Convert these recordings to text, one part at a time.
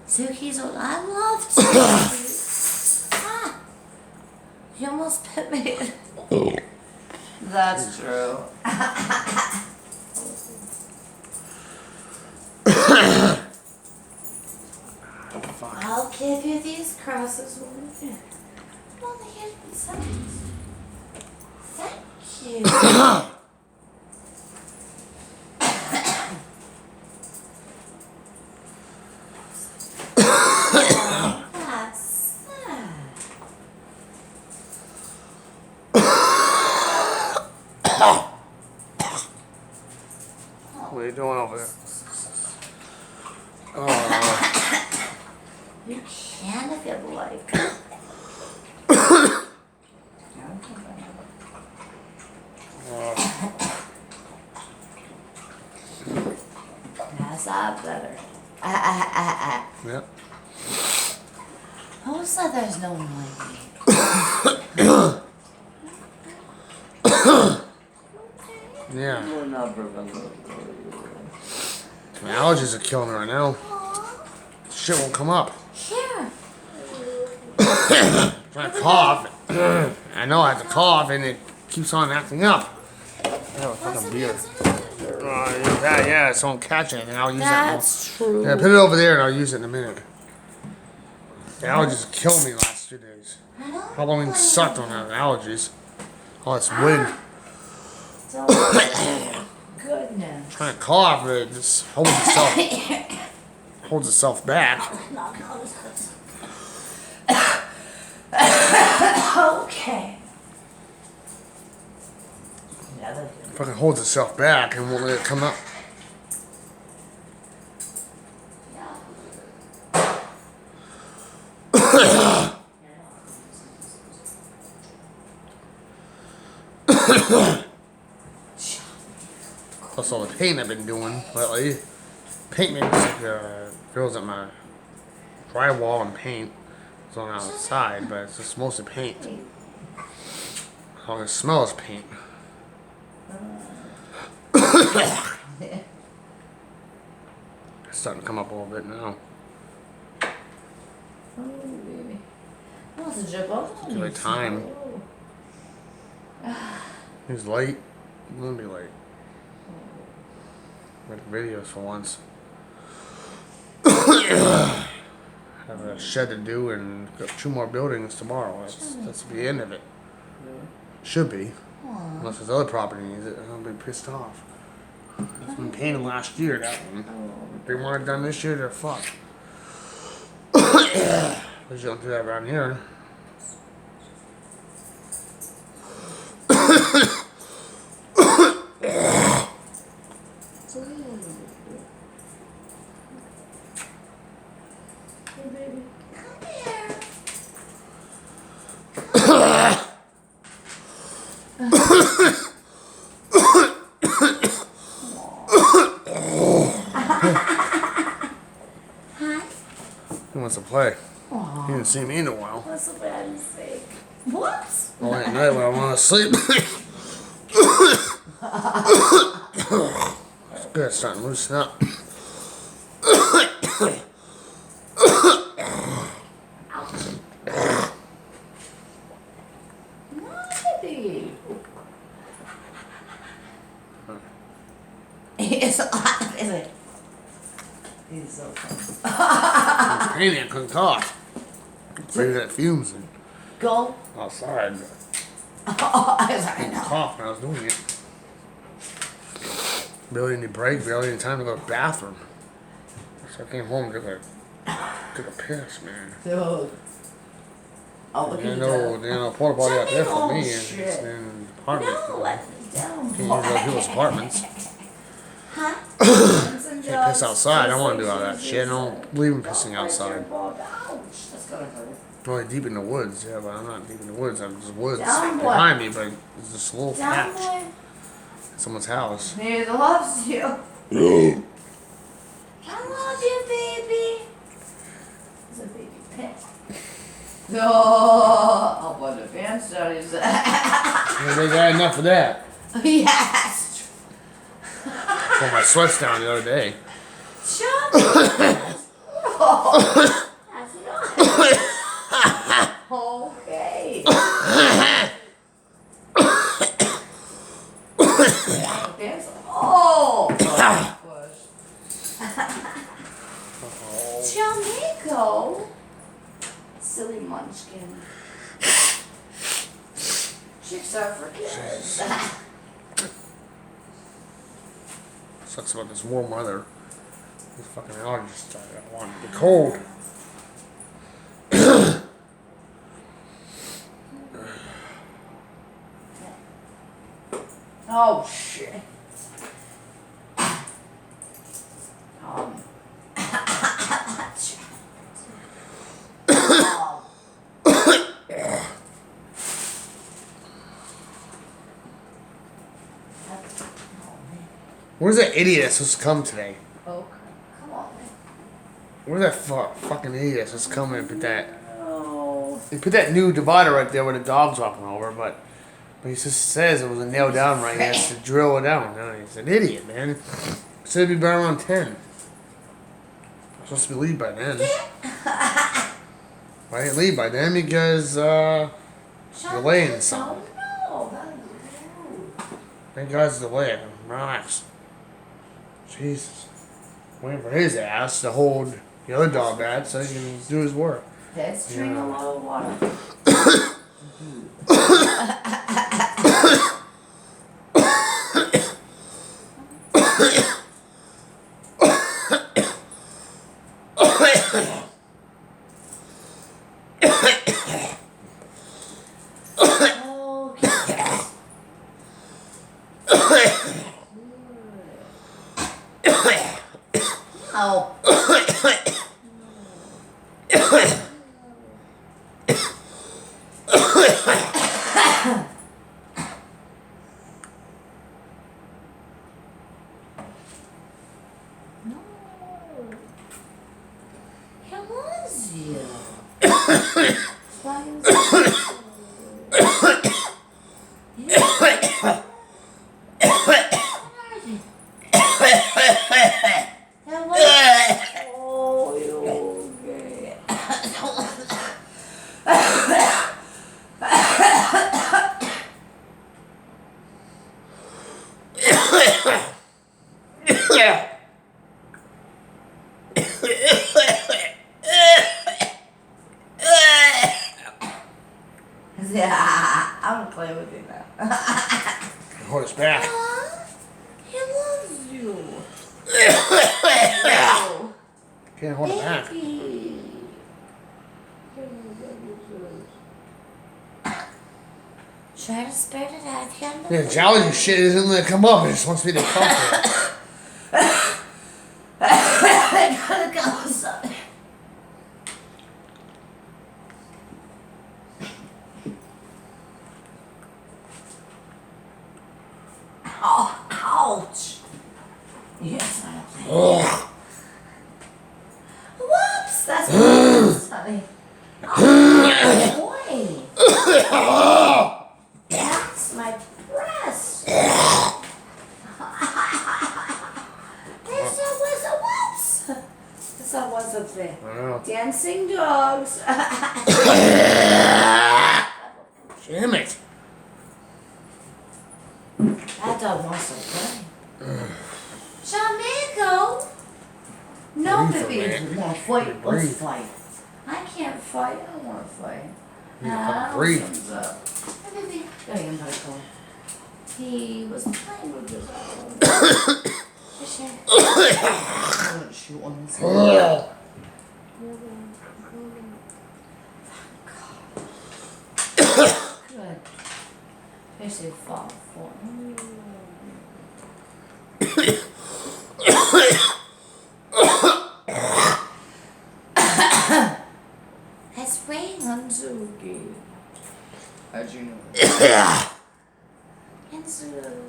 Suki's what I love to. You almost put me. That's true. I'll give you these crosses. Well, they get besides. Thank you. What are you doing over there? You can if you like. That's not better. Yep. Who said there's no one like me? Yeah. My allergies are killing me right now. Shit won't come up. Here. If I cough, I know I have to cough and it keeps on acting up. I have a fucking beer. Yeah, so I won't catch it and I'll use That's true. Yeah, put it over there and I'll use it in a minute. The allergies are killing me the last 2 days. Halloween sucked on the allergies. All this wind. Goodness. Trying to cough, but it just holds itself back. Okay. Fucking holds itself back and won't let it come up. Plus all the paint I've been doing lately. Paint fills up my drywall and paint. It's on the outside, but it's just mostly paint. All it smells is paint. It's starting to come up a little bit now. Oh, baby. That's a joke. It's like time. He's late. I'm gonna be late. Make videos for once. Have a shed to do and got 2 more buildings tomorrow. That's the end of it. Should be. Unless there's other property needs it, I'll be pissed off. It's been painted last year, that one. If they want it done this year, they're fucked. Because you don't do that around here. Hey, baby. Come here. He wants to play. Aww. He didn't see me in a while. That's a bad mistake. What? Only at night when I want to sleep. It's good, it's starting to loosen up. Maybe. It's a lot. It's like. He's so fun. Painting, I couldn't cough. Afraid of that fumes and Go. outside. Oh, I was I like, couldn't no. cough when I was doing it. Barely any break, barely any time to go to the bathroom. So I came home and took a piss, man. Dude. Oh, look at You you. know, porta potty out there for me, and Shit. it's in apartments. No, let me down. Can't use other people's apartments. Huh? Can't piss outside. I don't want to do all that shit. I don't believe in pissing outside. That's gonna hurt. Only deep in the woods, yeah, but I'm not deep in the woods. I'm just woods Down boy. behind me, but it's just a little Down, patch. boy. Someone's house. He loves you. I love you, baby. It's a baby pet. No, oh, what a fan studies. They got enough of that. Yes. pull my sweats down the other day. Chubby. Oh, that's nice. Okay. There's Chamico. Silly munchkin. Chicks are for kids. Sucks about this warm weather. These fucking allergies started. I want it to be cold. Oh shit. Where's that idiot that's supposed to come today? Oh, come on, man. Where's that fucking idiot that's supposed to come and put that? Oh. They put that new divider right there where the dog's walking over, but he just says it was a nail down right. He has to drill it down. No, he's an idiot, man. Said it'd be about around 10. I'm supposed to be leave by then. I didn't leave by then because delaying something. No, that is rude. Thank God's delaying. Relax. Jesus. Waiting for his ass to hold the other dog back so he can do his work. That's drinking a lot of water. Oh. No. How was you? Why is Oh, you okay? Yeah, I'm gonna play with you now. Hold us back. He loves you. Can't hold it back. Try to spit it out here. Yeah, jolly shit isn't gonna come up. It just wants me to comfort. I gotta go, son. Oh, ouch. Yes, I Ugh. Whoops, that's honey. Oh, boy. That's my breast. This was a whoops. This was a bit. I know. Dancing dogs. Damn it. That dog wants to play. Chamico. No, Breathe for a baby, minute. you want to fight? Let's Breathe. fight. I can't fight. I don't want to fight. You need to fucking breathe. What's up? Hey, baby. Gotta get him by the collar. He was playing with his own. I wouldn't shoot on this one. Ugh. Good. Especially fall for. It's raining on Zuki. How'd you know? And Zuki.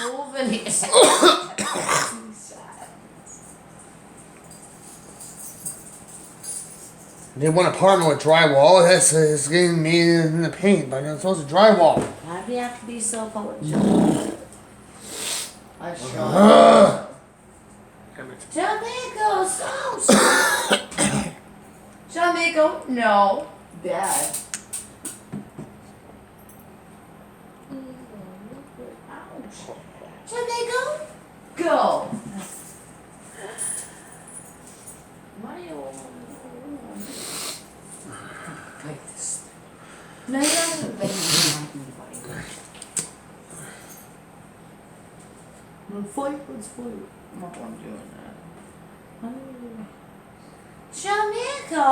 Moving it. They want a partner with drywall. That's getting me in the paint, but I'm supposed to drywall. Why do you have to be so apologetic? I shall. Damn it. Jamaica, so Jamaica, no. Bad. Ouch. Jamaica, go. Mario. Like this. No, you're not gonna bang anybody. Let's fight, let's fight. I'm doing that. Jamaica.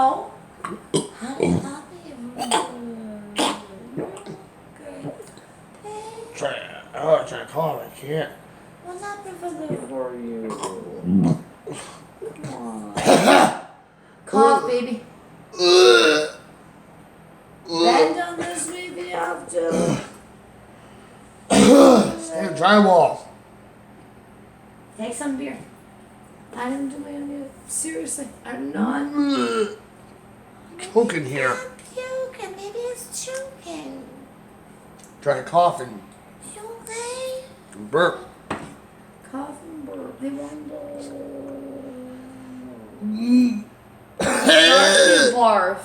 Honey, Try to call it. I can't. Well, not prefer for you. Come on. Cough, baby. Bend on this maybe after. Stand drywall. Take some beer. I didn't do it. Seriously, I'm not. Choking here. Choking. Maybe it's choking. Try to cough and You okay? burp. Cough and burp. They want barf.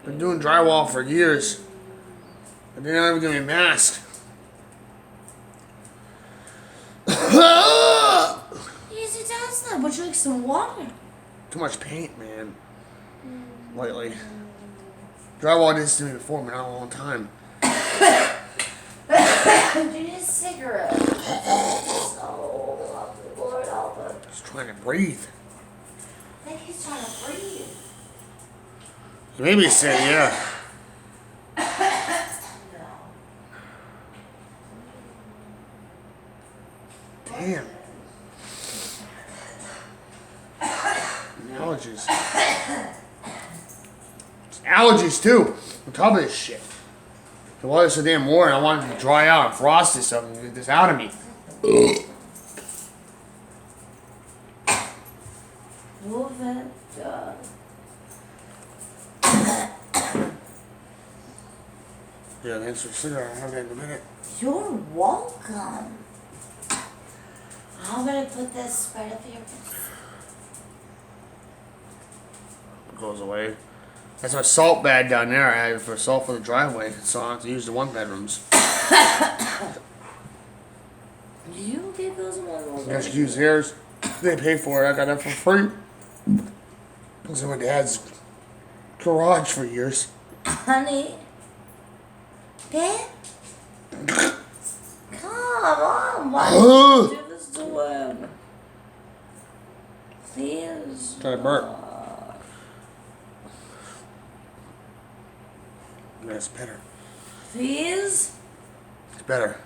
Been doing drywall for years. And they're not even giving me a mask. Easy does that. Would you like some water? Too much paint, man. Lately. Drywall did this to me before, but not a long time. You need a cigarette. So lovely, Lord help us. Just trying to breathe. I think he's trying to breathe. Maybe say, yeah. Damn. Allergies. It's allergies too. On top of this shit. The water's so damn warm. I wanted it to dry out and frost this up and get this out of me. Move it. Yeah, thanks for the cigarette. I'll have that in a minute. You're welcome. I'm gonna put this right up here. It goes away. That's my salt bag down there. I have for salt for the driveway, so I have to use the one bedrooms. You get those ones. I should use theirs. They pay for it. I got it for free. It was in my dad's garage for years. Honey. Dad? Come on. Why did you do this to him? Please. Try to burp. That's better. Please? It's better.